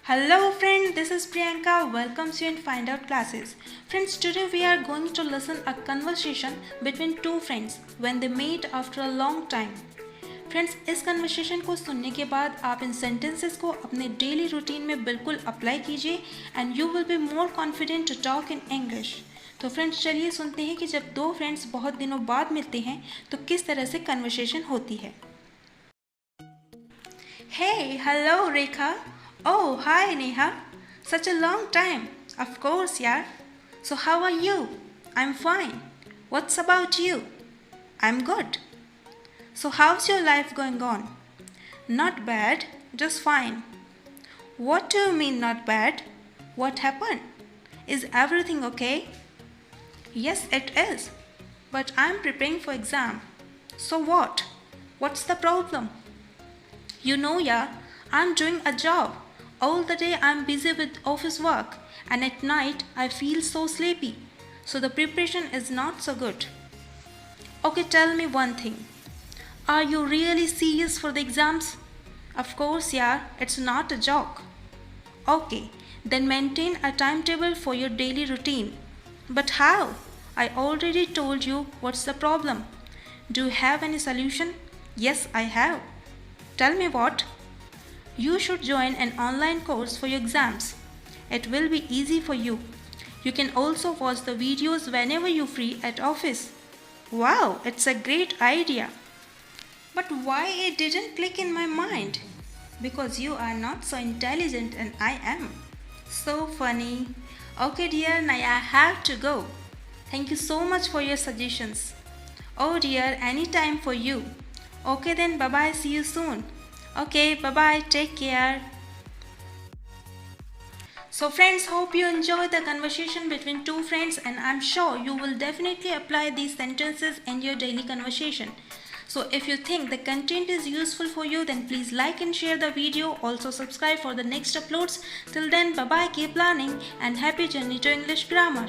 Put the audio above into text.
Hello friend, this is Priyanka. Welcomes you in FindOut Classes. Friends, today we are going to listen a conversation between two friends when they meet after a long time. Friends, इस conversation को सुनने के बाद आप इन sentences को अपने daily routine में बिल्कुल अप्लाई कीजिए and you will be more confident to talk in English. तो फ्रेंड्स, चलिए सुनते हैं कि जब दो फ्रेंड्स बहुत दिनों बाद मिलते हैं तो किस तरह से कन्वर्सेशन होती है। हे, hello Rekha. Oh, hi Neha. Such a long time. Of course, yeah. So how are you? I'm fine. What's about you? I'm good. So how's your life going on? Not bad, just fine. What do you mean not bad? What happened? Is everything okay? Yes, it is. But I'm preparing for exam. So what? What's the problem? You know, yeah, I'm doing a job. All the day I'm busy with office work and at night I feel so sleepy. So the preparation is not so good. Okay, tell me one thing. Are you really serious for the exams? Of course, yeah, it's not a joke. Okay, then maintain a timetable for your daily routine. But how? I already told you what's the problem. Do you have any solution? Yes, I have. Tell me what? You should join an online course for your exams. It will be easy for you. You can also watch the videos whenever you're free at office. Wow, it's a great idea. But why it didn't click in my mind? Because you are not so intelligent and I am. So funny. Okay dear, now I have to go. Thank you so much for your suggestions. Oh dear, anytime for you. Okay then, bye-bye, see you soon. Okay, bye-bye, take care. So friends, hope you enjoyed the conversation between two friends and I'm sure you will definitely apply these sentences in your daily conversation. So if you think the content is useful for you, then please like and share the video. Also subscribe for the next uploads. Till then, bye-bye, keep learning and happy journey to English grammar.